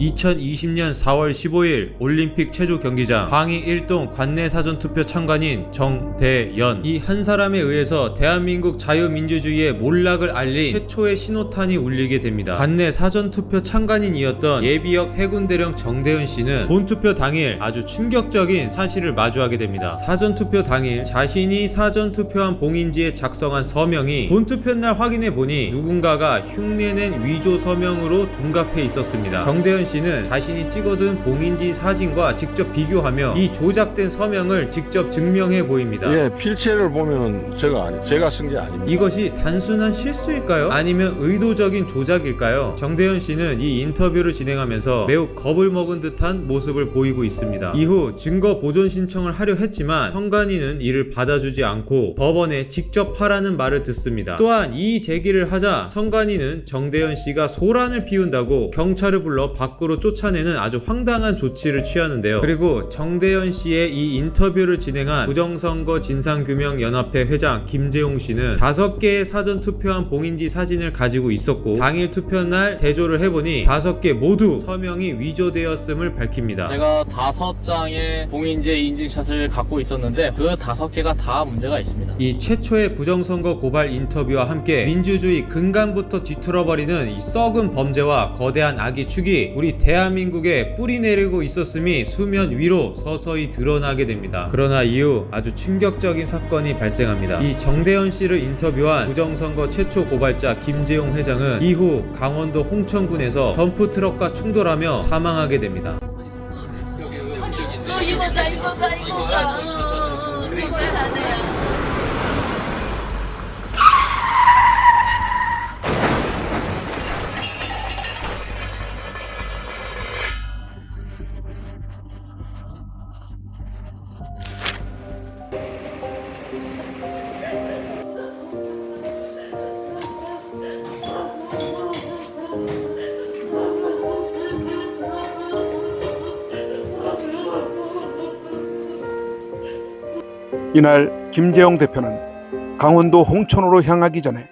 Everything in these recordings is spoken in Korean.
2020년 4월 15일 올림픽 체조 경기장 광희 1동 관내 사전투표 참관인 정대연, 이 한 사람에 의해서 대한민국 자유민주주의의 몰락을 알린 최초의 신호탄이 울리게 됩니다. 관내 사전투표 참관인이었던 예비역 해군대령 정대연 씨는 본투표 당일 아주 충격적인 사실을 마주하게 됩니다. 사전투표 당일 자신이 사전투표한 봉인지에 작성한 서명이 본투표 날 확인해 보니 누군가가 흉내낸 위조 서명으로 둔갑해 있었습니다. 정대연 씨는 자신이 찍어둔 봉인지 사진과 직접 비교하며 이 조작된 서명을 직접 증명해 보입니다. 예, 필체를 보면은 제가 쓴 게 아닙니다. 이것이 단순한 실수일까요? 아니면 의도적인 조작일까요? 정대연 씨는 이 인터뷰를 진행하면서 매우 겁을 먹은 듯한 모습을 보이고 있습니다. 이후 증거 보존 신청을 하려 했지만 선관위는 이를 받아주지 않고 법원에 직접 하라는 말을 듣습니다. 또한 이 제기를 하자 선관위는 정대연 씨가 소란을 피운다고 경찰을 불러 밖으로 쫓아내는 아주 황당한 조치를 취하는데요. 그리고 정대연 씨의 이 인터뷰를 진행한 부정선거 진상규명연합회 회장 김재용 씨는 5개의 사전투표한 봉인지 사진을 가지고 있었고 당일 투표날 대조를 해보니 5개 모두 서명이 위조되었음을 밝힙니다. 제가 5장의 봉인지 인증샷을 갖고 있었는데 그 5개가 다 문제가 있습니다. 이 최초의 부정선거 고발 인터뷰와 함께 민주주의 근간부터 뒤틀어버리는 이 썩은 범죄와 거대한 악의 축이 우리 대한민국에 뿌리내리고 있었음이 수면 위로 서서히 드러나게 됩니다. 그러나 이후 아주 충격적인 사건이 발생합니다. 이 정대연 씨를 인터뷰한 부정선거 최초 고발자 김재용 회장은 이후 강원도 홍천군에서 덤프트럭과 충돌하며 사망하게 됩니다. 이거다 저거 자네요. 이날 김재용 대표는 강원도 홍천으로 향하기 전에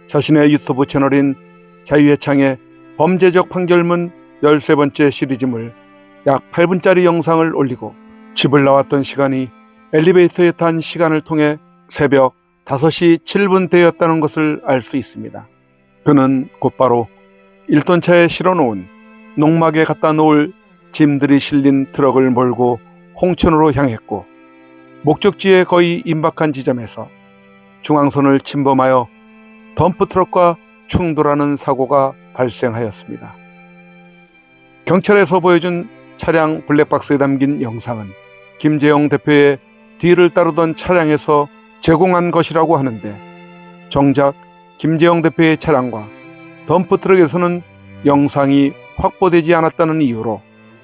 자신의 유튜브 채널인 자유의 창에 범죄적 판결문 13번째 시리즈물 약 8분짜리 영상을 올리고 집을 나왔던 시간이 엘리베이터에 탄 시간을 통해 새벽 5시 7분 되었다는 것을 알 수 있습니다. 그는 곧바로 1톤 차에 실어놓은 농막에 갖다 놓을 짐들이 실린 트럭을 몰고 홍천으로 향했고 목적지에 거의 임박한 지점에서 중앙선을 침범하여 덤프트럭과 충돌하는 사고가 발생하였습니다. 경찰에서 보여준 차량 블랙박스에 담긴 영상은 김재용 대표의 뒤를 따르던 차량에서 제공한 것이라고 하는데 정작 김재용 대표의 차량과 덤프트럭에서는 영상이 확보되지 않았다는 이유로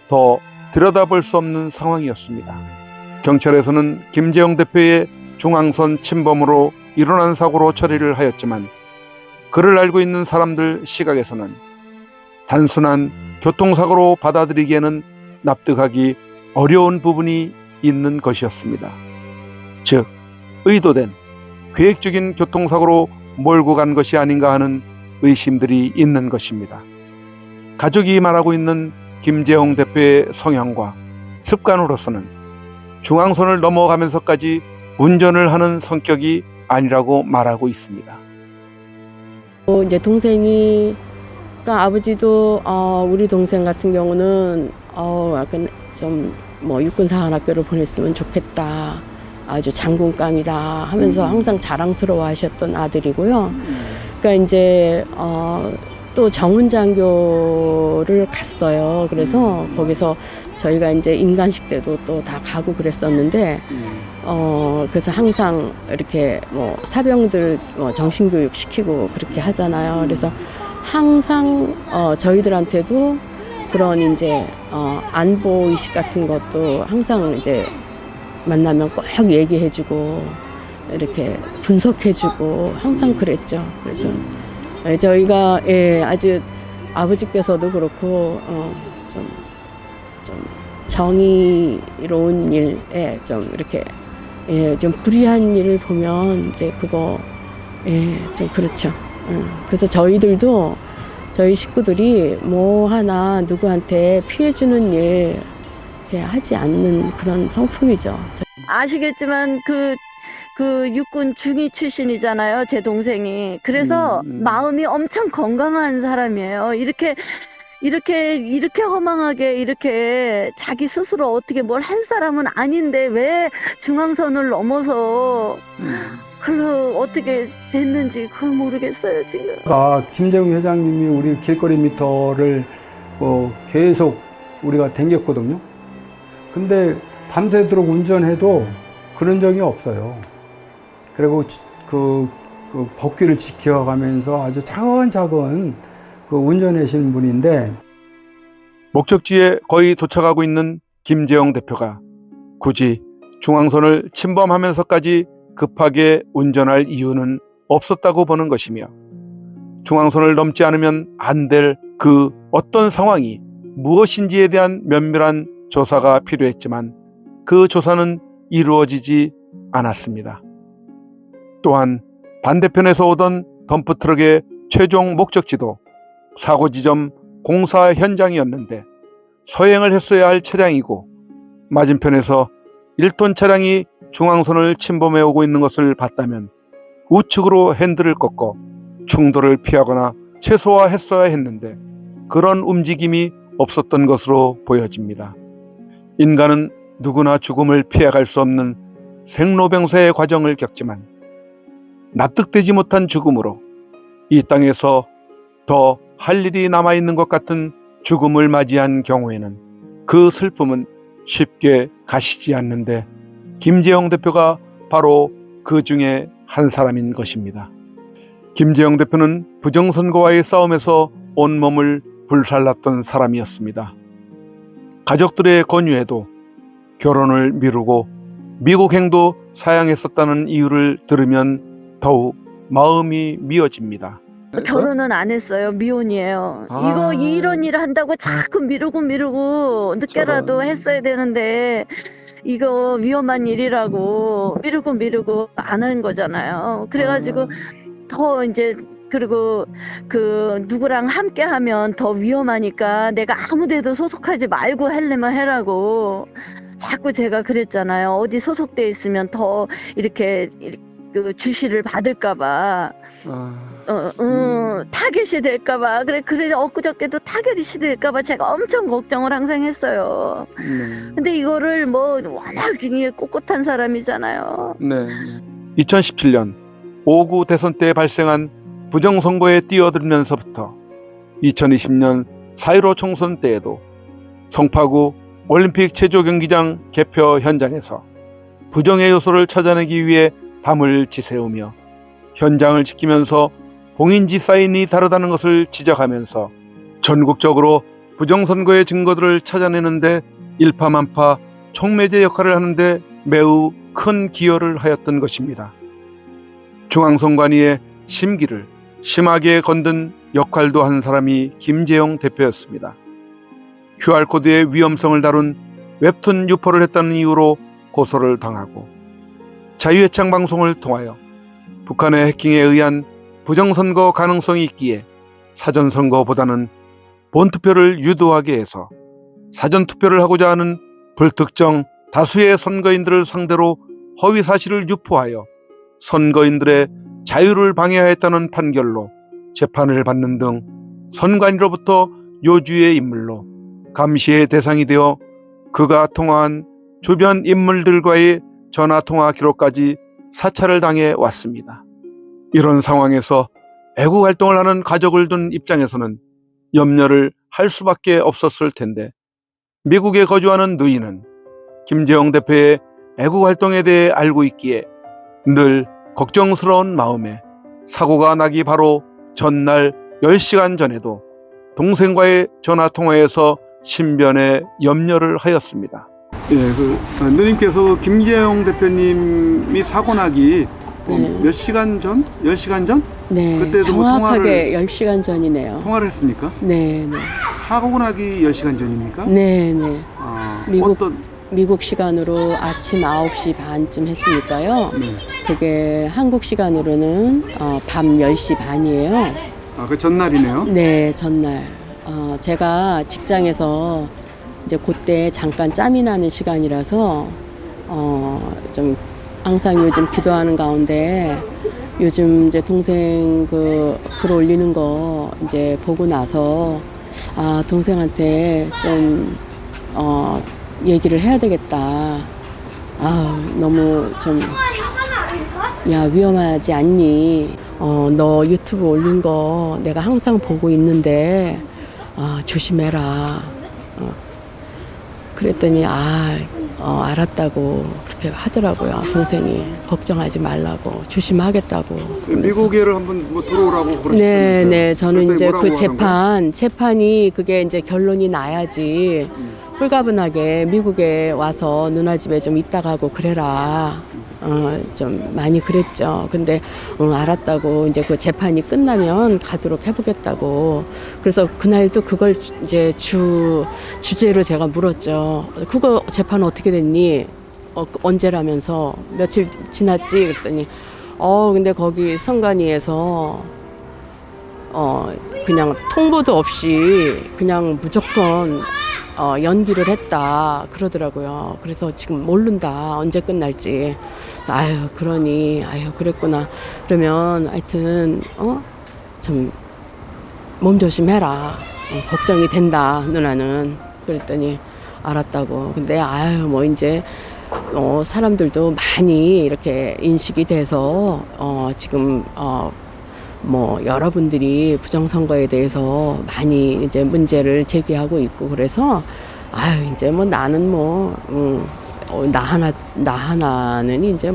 더 들여다볼 수 없는 상황이었습니다. 경찰에서는 김재용 대표의 중앙선 침범으로 일어난 사고로 처리를 하였지만 그를 알고 있는 사람들 시각에서는 단순한 교통사고로 받아들이기에는 납득하기 어려운 부분이 있는 것이었습니다. 즉, 의도된 계획적인 교통사고로 몰고 간 것이 아닌가 하는 의심들이 있는 것입니다. 가족이 말하고 있는 김재용 대표의 성향과 습관으로서는 중앙선을 넘어가면서까지 운전을 하는 성격이 아니라고 말하고 있습니다. 이제 동생이, 그러니까 아버지도 우리 동생 같은 경우는 약간 좀 뭐 육군사관학교를 보냈으면 좋겠다, 아주 장군감이다 하면서 항상 자랑스러워하셨던 아들이고요. 그러니까 이제 또 정훈장교를 갔어요. 그래서 거기서 저희가 이제 임관식 때도 또 다 가고 그랬었는데, 그래서 항상 이렇게 뭐 사병들 정신교육 시키고 그렇게 하잖아요. 그래서 항상 저희들한테도 그런 이제 안보 의식 같은 것도 항상 이제 만나면 꼭 얘기해주고 이렇게 분석해주고 항상 그랬죠. 그래서 저희가 아주 아버지께서도 그렇고 좀 정의로운 일에 좀 이렇게 좀 불의한 일을 보면 이제 그거 좀 그렇죠. 그래서 저희들도 저희 식구들이 뭐 하나 누구한테 피해 주는 일 이렇게 하지 않는 그런 성품이죠. 아시겠지만 그 육군 중위 출신이잖아요, 제 동생이. 그래서 마음이 엄청 건강한 사람이에요. 이렇게 허망하게 이렇게 자기 스스로 어떻게 뭘 한 사람은 아닌데 왜 중앙선을 넘어서 그걸 어떻게 됐는지 그걸 모르겠어요, 지금. 김재웅 회장님이 우리 길거리 미터를 계속 우리가 댕겼거든요. 근데 밤새도록 운전해도 그런 적이 없어요. 그리고 그 법규를 지켜가면서 아주 차근차근 운전하시는 분인데, 목적지에 거의 도착하고 있는 김재영 대표가 굳이 중앙선을 침범하면서까지 급하게 운전할 이유는 없었다고 보는 것이며, 중앙선을 넘지 않으면 안 될 그 어떤 상황이 무엇인지에 대한 면밀한 조사가 필요했지만 그 조사는 이루어지지 않았습니다. 또한 반대편에서 오던 덤프트럭의 최종 목적지도 사고 지점 공사 현장이었는데 서행을 했어야 할 차량이고, 맞은편에서 1톤 차량이 중앙선을 침범해 오고 있는 것을 봤다면 우측으로 핸들을 꺾어 충돌을 피하거나 최소화했어야 했는데 그런 움직임이 없었던 것으로 보여집니다. 인간은 누구나 죽음을 피해갈 수 없는 생로병사의 과정을 겪지만 납득되지 못한 죽음으로 이 땅에서 더 할 일이 남아있는 것 같은 죽음을 맞이한 경우에는 그 슬픔은 쉽게 가시지 않는데, 김재영 대표가 바로 그 중에 한 사람인 것입니다. 김재영 대표는 부정선거와의 싸움에서 온몸을 불살랐던 사람이었습니다. 가족들의 권유에도 결혼을 미루고 미국행도 사양했었다는 이유를 들으면 더욱 마음이 미어집니다. 결혼은 안 했어요. 미혼이에요. 이런 일을 한다고 자꾸 미루고 늦게라도 했어야 되는데 이거 위험한 일이라고 미루고 안 한 거잖아요. 그래가지고 더 이제, 그리고 누구랑 함께 하면 더 위험하니까 내가 아무 데도 소속하지 말고 하려면 해라고 자꾸 제가 그랬잖아요. 어디 소속돼 있으면 더 이렇게 주시를 받을까봐, 타겟이 될까봐. 그래 엊그저께도 타겟이 될까봐 제가 엄청 걱정을 항상 했어요. 근데 이거를 워낙 꼿꼿한 사람이잖아요. 2017년 5구 대선 때 발생한 부정선거에 뛰어들면서부터 2020년 4.15 총선 때에도 송파구 올림픽 체조경기장 개표 현장에서 부정의 요소를 찾아내기 위해 밤을 지새우며 현장을 지키면서 봉인지 사인이 다르다는 것을 지적하면서 전국적으로 부정선거의 증거들을 찾아내는데 일파만파 촉매제 역할을 하는데 매우 큰 기여를 하였던 것입니다. 중앙선관위의 심기를 심하게 건든 역할도 한 사람이 김재영 대표였습니다. QR코드의 위험성을 다룬 웹툰 유포를 했다는 이유로 고소를 당하고, 자유애창 방송을 통하여 북한의 해킹에 의한 부정선거 가능성이 있기에 사전선거보다는 본투표를 유도하게 해서 사전투표를 하고자 하는 불특정 다수의 선거인들을 상대로 허위사실을 유포하여 선거인들의 자유를 방해하였다는 판결로 재판을 받는 등 선관위로부터 요주의 인물로 감시의 대상이 되어 그가 통화한 주변 인물들과의 전화통화 기록까지 사찰을 당해 왔습니다. 이런 상황에서 애국활동을 하는 가족을 둔 입장에서는 염려를 할 수밖에 없었을 텐데, 미국에 거주하는 누이는 김재영 대표의 애국활동에 대해 알고 있기에 늘 걱정스러운 마음에 사고가 나기 바로 전날 10시간 전에도 동생과의 전화통화에서 신변에 염려를 하였습니다. 누님께서 김재영 대표님이 사고 나기 몇 시간 전? 10시간 전? 네, 그때도 정확하게 10시간 전이네요. 통화를 했습니까? 네. 사고 나기 10시간 전입니까? 네. 어떤? 미국 시간으로 아침 9시 반쯤 했으니까요. 네. 그게 한국 시간으로는 밤 10시 반이에요. 아, 그 전날이네요. 네, 전날. 제가 직장에서 이제 그때 잠깐 짬이 나는 시간이라서 좀 항상 요즘 기도하는 가운데 요즘 이제 동생 그 글 올리는 거 이제 보고 나서 동생한테 좀 얘기를 해야 되겠다. 너무 좀 야, 위험하지 않니? 너 유튜브 올린 거 내가 항상 보고 있는데 조심해라. 그랬더니 알았다고 그렇게 하더라고요. 동생이 걱정하지 말라고 조심하겠다고. 그러면서. 미국에를 한번 뭐 들어오라고 그러셨다면서요? 네, 저는 이제 뭐라고 그 하는 재판이 그게 이제 결론이 나야지 홀가분하게 미국에 와서 누나 집에 좀 있다 가고 그래라. 좀 많이 그랬죠. 근데 알았다고 이제 그 재판이 끝나면 가도록 해보겠다고. 그래서 그날도 그걸 이제 주제로 제가 물었죠. 그거 재판 어떻게 됐니? 언제라면서 며칠 지났지? 그랬더니 근데 거기 선관위에서 그냥 통보도 없이 그냥 무조건 연기를 했다 그러더라고요. 그래서 지금 모른다 언제 끝날지. 그랬구나. 그러면 하여튼 좀 몸 조심해라. 걱정이 된다 누나는. 그랬더니 알았다고. 근데 뭐 이제 사람들도 많이 이렇게 인식이 돼서 지금 뭐 여러분들이 부정선거에 대해서 많이 이제 문제를 제기하고 있고 그래서 이제 뭐 나는 나 하나는 이제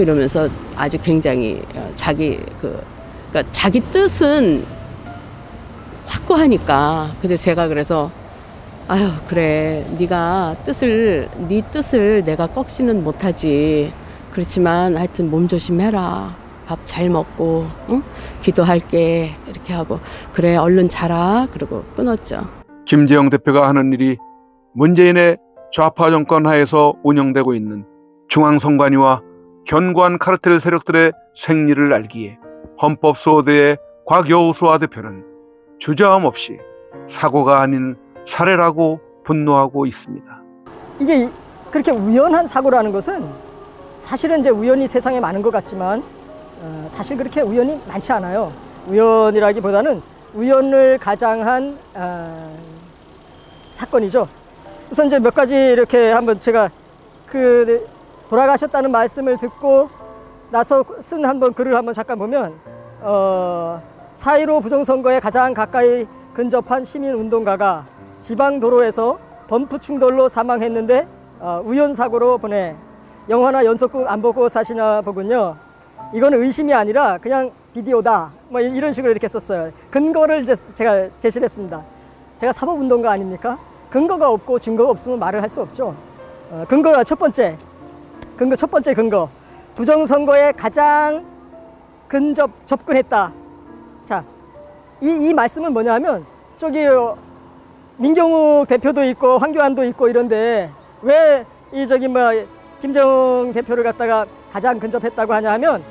이러면서 아주 굉장히 그러니까 자기 뜻은 확고하니까. 근데 제가 그래서 그래 네 뜻을 내가 꺾지는 못하지. 그렇지만 하여튼 몸 조심해라. 밥 잘 먹고 기도할게 이렇게 하고 그래 얼른 자라 그러고 끊었죠. 김재영 대표가 하는 일이 문재인의 좌파 정권 하에서 운영되고 있는 중앙선관위와 견고한 카르텔 세력들의 생리를 알기에 헌법소대의 곽여우수아 대표는 주저함 없이 사고가 아닌 사례라고 분노하고 있습니다. 이게 그렇게 우연한 사고라는 것은 사실은 이제 우연이 세상에 많은 것 같지만 사실 그렇게 우연이 많지 않아요. 우연이라기보다는 우연을 가장한 사건이죠. 우선 이제 몇 가지 이렇게 한번 제가 돌아가셨다는 말씀을 듣고 나서 쓴 한번 글을 한번 잠깐 보면 4.15 부정선거에 가장 가까이 근접한 시민운동가가 지방도로에서 덤프 충돌로 사망했는데 우연사고로 보내. 영화나 연속극 안 보고 사시나 보군요. 이거는 의심이 아니라 그냥 비디오다. 뭐 이런 식으로 이렇게 썼어요. 근거를 제가 제시를 했습니다. 제가 사법운동가 아닙니까? 근거가 없고 증거가 없으면 말을 할 수 없죠. 근거가 첫 번째 근거. 부정선거에 가장 접근했다. 자, 이 말씀은 뭐냐 하면 저기 민경욱 대표도 있고 황교안도 있고 이런데 왜 김재영 대표를 갖다가 가장 근접했다고 하냐 하면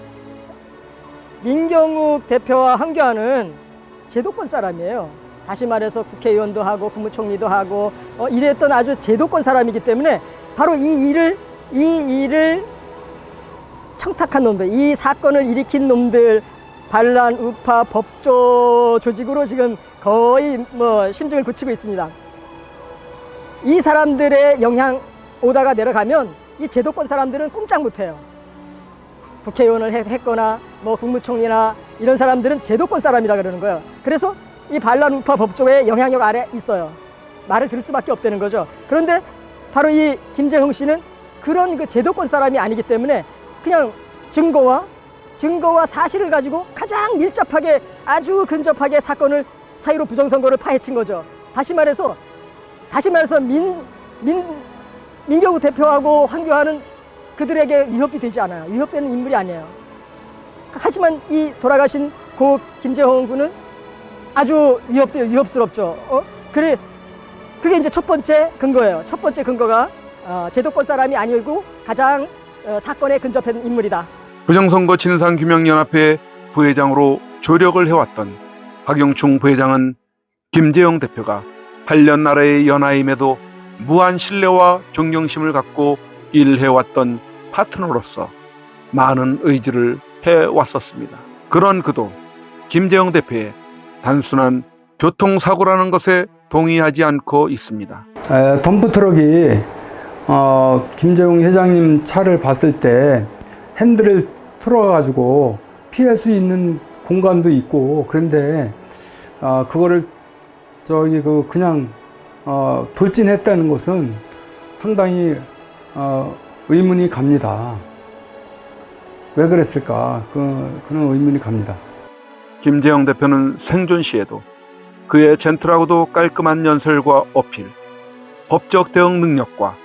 민경욱 대표와 황교안은 제도권 사람이에요. 다시 말해서 국회의원도 하고 국무총리도 하고 이랬던 아주 제도권 사람이기 때문에 바로 이 일을 청탁한 놈들, 이 사건을 일으킨 놈들, 반란, 우파, 법조 조직으로 지금 거의 심증을 굳히고 있습니다. 이 사람들의 영향 오다가 내려가면 이 제도권 사람들은 꼼짝 못해요. 국회의원을 했거나 국무총리나 이런 사람들은 제도권 사람이라 그러는 거예요. 그래서 이 반란 우파 법조의 영향력 아래 있어요. 말을 들을 수밖에 없다는 거죠. 그런데 바로 이 김재형 씨는 그런 그 제도권 사람이 아니기 때문에 그냥 증거와 사실을 가지고 가장 밀접하게 아주 근접하게 사건을 4.15 부정선거를 파헤친 거죠. 다시 말해서 민경욱 대표하고 황교안은 그들에게 위협이 되지 않아요. 위협되는 인물이 아니에요. 하지만 이 돌아가신 고 김재홍 군은 아주 위협스럽죠. 그게 이제 첫 번째 근거예요. 첫 번째 근거가 제도권 사람이 아니고 가장 사건에 근접한 인물이다. 부정선거 진상규명연합회 부회장으로 조력을 해왔던 박영충 부회장은 김재영 대표가 8년 나라의 연하임에도 무한 신뢰와 존경심을 갖고 일해왔던 파트너로서 많은 의지를 해왔었습니다. 그런 그도 김재영 대표의 단순한 교통사고라는 것에 동의하지 않고 있습니다. 덤프트럭이 김재용 회장님 차를 봤을 때 핸들을 틀어가지고 피할 수 있는 공간도 있고, 그런데 그거를 그냥 돌진했다는 것은 상당히 의문이 갑니다. 왜 그랬을까? 그런 의문이 갑니다. 김재영 대표는 생존 시에도 그의 젠틀하고도 깔끔한 연설과 어필, 법적 대응 능력과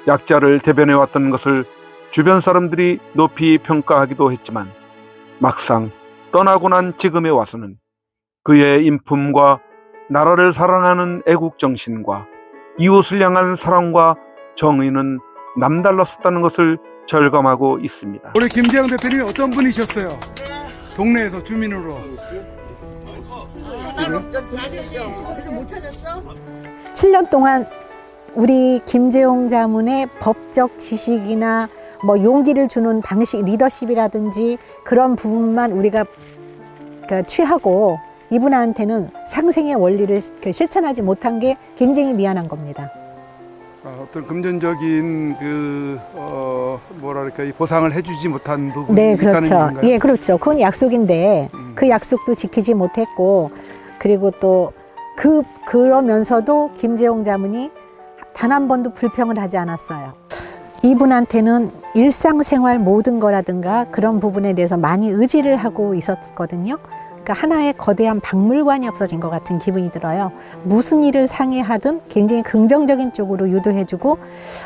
약자를 대변해왔던 것을 주변 사람들이 높이 평가하기도 했지만 막상 떠나고 난 지금에 와서는 그의 인품과 나라를 사랑하는 애국정신과 이웃을 향한 사랑과 정의는 남달랐었다는 것을 절감하고 있습니다. 우리 김재영 대표님이 어떤 분이셨어요? 동네에서 주민으로. 7년 동안 우리 김재용 자문의 법적 지식이나 뭐 용기를 주는 방식, 리더십이라든지 그런 부분만 우리가 취하고 이분한테는 상생의 원리를 실천하지 못한 게 굉장히 미안한 겁니다. 어떤 금전적인 이 보상을 해주지 못한 부분이 네, 있다는 그렇죠. 건가요? 예, 그렇죠. 그건 약속인데 그 약속도 지키지 못했고, 그리고 또 그러면서도 김재용 자문이 단 한 번도 불평을 하지 않았어요. 이분한테는 일상생활 모든 거라든가 그런 부분에 대해서 많이 의지를 하고 있었거든요. 그러니까 하나의 거대한 박물관이 없어진 것 같은 기분이 들어요. 무슨 일을 상의하든 굉장히 긍정적인 쪽으로 유도해주고,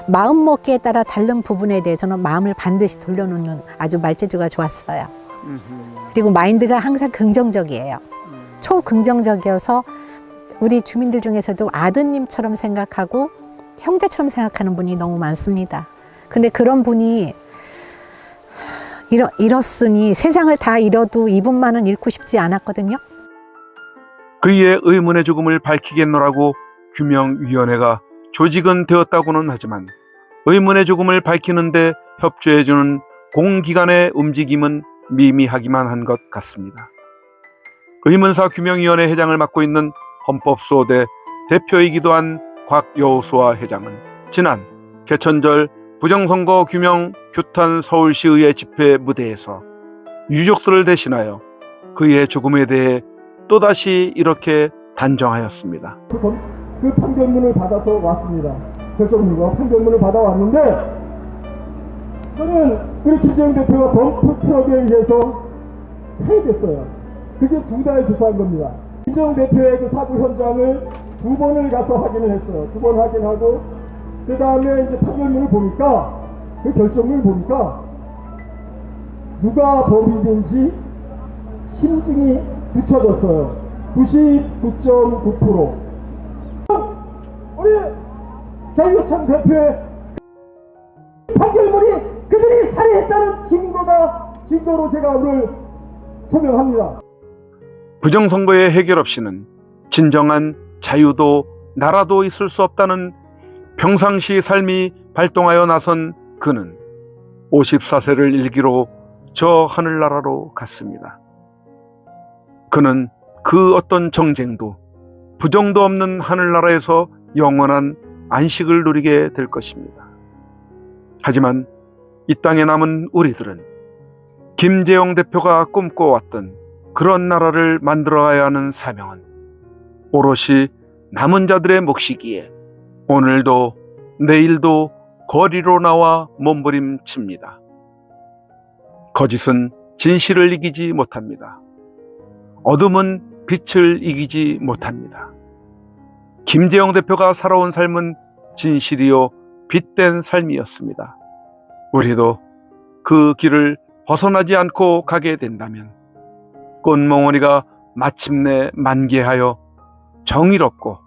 마음먹기에 따라 다른 부분에 대해서는 마음을 반드시 돌려놓는 아주 말재주가 좋았어요. 그리고 마인드가 항상 긍정적이에요. 초긍정적이어서 우리 주민들 중에서도 아드님처럼 생각하고 형제처럼 생각하는 분이 너무 많습니다. 근데 그런 분이 잃었으니 세상을 다 잃어도 이분만은 잃고 싶지 않았거든요. 그의 의문의 죽음을 밝히겠노라고 규명위원회가 조직은 되었다고는 하지만 의문의 죽음을 밝히는데 협조해주는 공기관의 움직임은 미미하기만 한 것 같습니다. 의문사 규명위원회 회장을 맡고 있는 헌법수호대 대표이기도 한 곽여수아 회장은 지난 개천절 부정선거 규명 규탄 서울시의회 집회 무대에서 유족들을 대신하여 그의 죽음에 대해 또다시 이렇게 단정하였습니다. 그 판결문을 받아서 왔습니다. 결정문과 판결문을 받아왔는데, 저는 우리 김재영 대표가 덤프트럭에 의해서 살해됐어요. 그게 2달 조사한 겁니다. 김재영 대표의 그 사고 현장을 2번을 가서 확인을 했어요. 2번 확인하고 그 다음에 이제 판결문을 보니까, 그 결정문을 보니까 누가 범인인지 심증이 굳혀졌어요. 99.9%. 우리 자유참 대표의 판결문이 그들이 살해했다는 증거로 제가 오늘 소명합니다. 부정선거의 해결 없이는 진정한 자유도 나라도 있을 수 없다는 평상시 삶이 발동하여 나선 그는 54세를 일기로 저 하늘나라로 갔습니다. 그는 그 어떤 정쟁도 부정도 없는 하늘나라에서 영원한 안식을 누리게 될 것입니다. 하지만 이 땅에 남은 우리들은 김재영 대표가 꿈꿔왔던 그런 나라를 만들어가야 하는 사명은 오롯이 남은 자들의 몫이기에 오늘도 내일도 거리로 나와 몸부림칩니다. 거짓은 진실을 이기지 못합니다. 어둠은 빛을 이기지 못합니다. 김재영 대표가 살아온 삶은 진실이요 빛된 삶이었습니다. 우리도 그 길을 벗어나지 않고 가게 된다면 꽃몽원이가 마침내 만개하여 정의롭고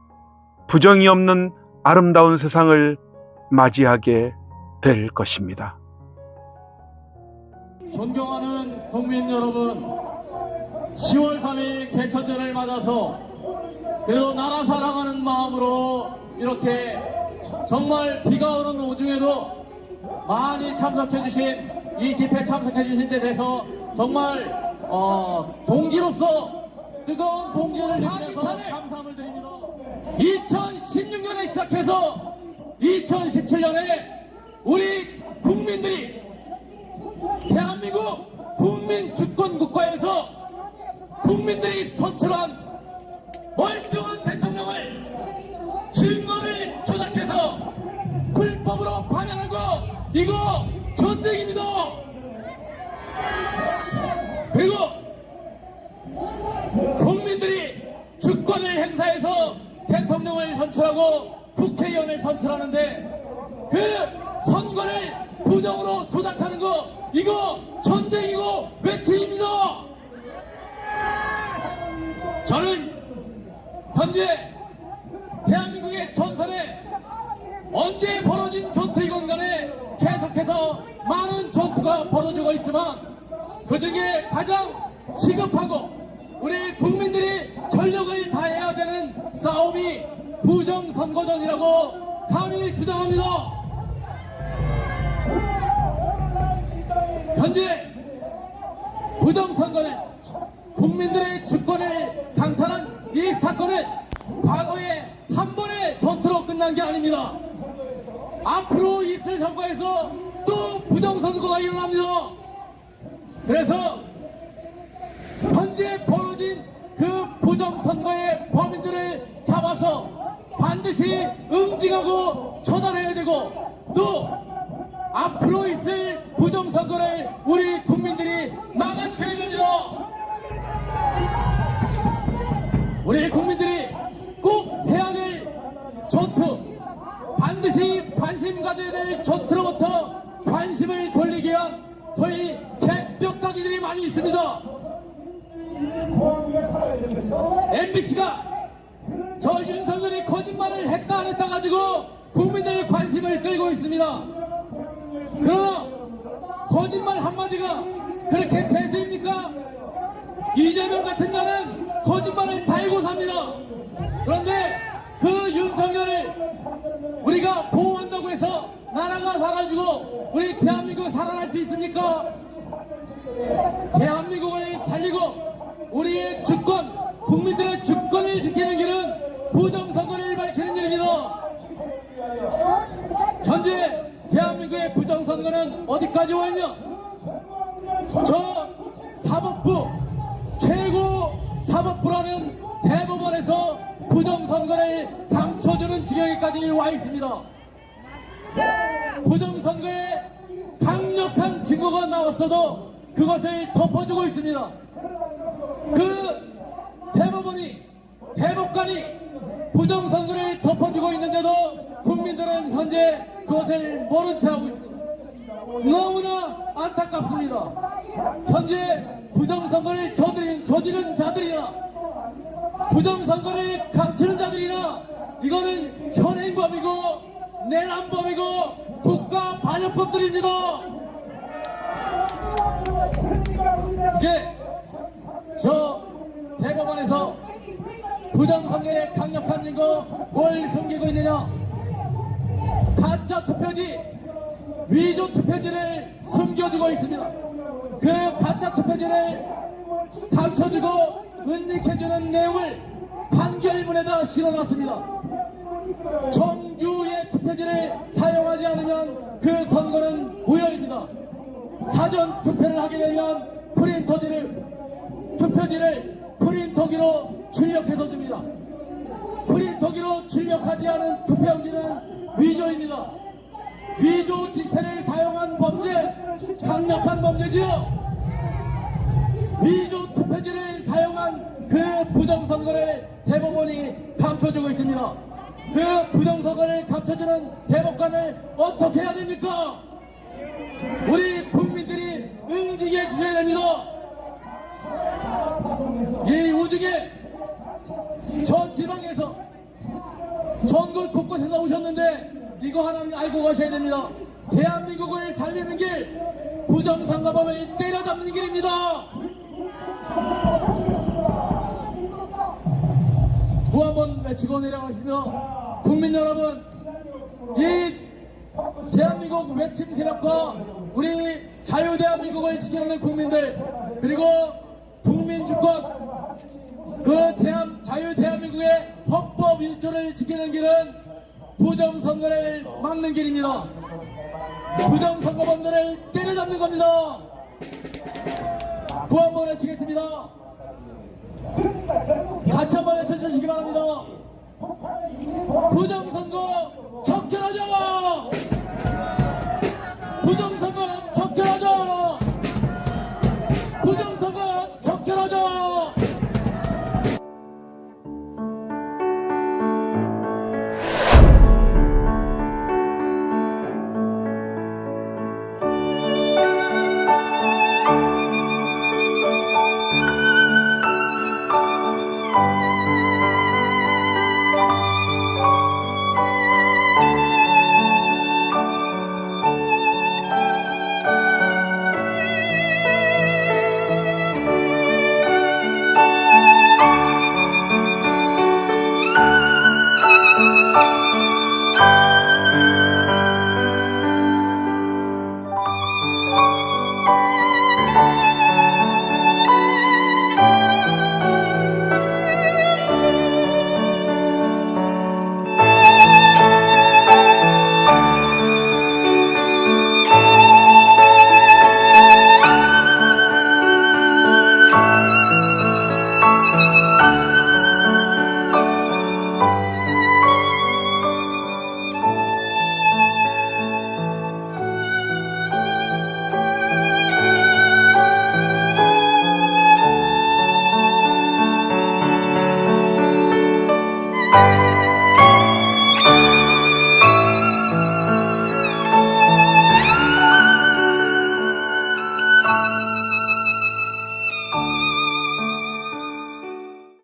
부정이 없는 아름다운 세상을 맞이하게 될 것입니다. 존경하는 국민 여러분, 10월 3일 개천절을 맞아서 그래도 나라 사랑하는 마음으로 이렇게 정말 비가 오는 오중에도 많이 참석해주신 이 집회 참석해주신 데 대해서 정말 동지로서 뜨거운 동지를 느끼면서 감사함을 드립니다. 2016년에 시작해서 2017년에 우리 국민들이 대한민국 국민 주권 국가에서 국민들이 선출한 멀쩡한 대통령을 증거를 조작해서 불법으로 파면한 거 이거 전쟁입니다. 그리고 국민들이 주권을 행사해서 대통령을 선출하고 국회의원을 선출하는데 그 선거를 부정으로 조작하는 거 이거 전쟁이고 외침입니다. 저는 현재 대한민국의 전선에 언제 벌어진 전투이건 간에 계속해서 많은 전투가 벌어지고 있지만 그중에 가장 시급하고 우리 국민들이 전력을 다해야 되는 싸움이 부정선거전이라고 감히 주장합니다. 현재 부정선거는 국민들의 주권을 강탈한 이 사건은 과거에 한 번의 전투로 끝난 게 아닙니다. 앞으로 있을 선거에서 또 부정선거가 일어납니다. 그래서 현재 벌어진 그 부정선거의 범인들을 잡아서 반드시 응징하고 처단해야 되고 또 앞으로 있을 부정선거를 우리 국민들이 막아쳐야 됩니다. 우리 국민들이 꼭 해야 될 전투, 반드시 관심 가져야 될 전투로부터 관심을 돌리기 위한 소위 개벽다기들이 많이 있습니다. MBC가 저 윤석열이 거짓말을 했다 안 했다 가지고 국민들의 관심을 끌고 있습니다. 그러나 거짓말 한마디가 그렇게 대수입니까? 이재명 같은 자는 거짓말을 달고 삽니다. 그런데 그 윤석열을 우리가 보호한다고 해서 나라가 살아주고 우리 대한민국이 살아날 수 있습니까? 대한민국을 살리고 우리의 주권, 국민들의 주권을 지키는 길은 부정선거를 밝히는 길입니다. 현재 대한민국의 부정선거는 어디까지 와 있냐? 저 사법부, 최고 사법부라는 대법원에서 부정선거를 감춰주는 지경에까지 와 있습니다. 부정선거에 강력한 증거가 나왔어도 그것을 덮어주고 있습니다. 그 대법관이 부정선거를 덮어주고 있는데도 국민들은 현재 그것을 모른 채 하고 있습니다. 너무나 안타깝습니다. 현재 부정선거를 저지른 자들이나 부정선거를 감추는 자들이나 이거는 현행범이고 내란범이고 국가 반역범들입니다. 이제 저 대법원에서 부정선거의 강력한 증거 뭘 숨기고 있느냐? 가짜 투표지, 위조 투표지를 숨겨주고 있습니다. 그 가짜 투표지를 감춰주고 은닉해주는 내용을 판결문에다 실어놨습니다. 정주의 투표지를 사용하지 않으면 그 선거는 무효입니다. 사전 투표를 하게 되면 투표지를 프린터기로 출력해서 줍니다. 프린터기로 출력하지 않은 투표용지는 위조입니다. 위조 지폐를 사용한 범죄, 강력한 범죄지요. 위조 투표지를 사용한 그 부정선거를 대법원이 감춰주고 있습니다. 그 부정선거를 감춰주는 대법관을 어떻게 해야 됩니까? 우리 국민들이 응징해 주셔야 됩니다. 이 우중에 저 지방에서 전국 곳곳에서 오셨는데 이거 하나는 알고 가셔야 됩니다. 대한민국을 살리는 길, 부정선거범을 때려잡는 길입니다. 구한번 외치고 내려가시며 국민 여러분, 이 대한민국 외침 세력과 우리 자유대한민국을 지키는 국민들, 그리고 국민주권, 자유대한민국의 헌법 1조를 지키는 길은 부정선거를 막는 길입니다. 부정선거범들을 때려잡는 겁니다. 구한번 외치겠습니다. 같이 한번 외쳐주시기 바랍니다. 부정선거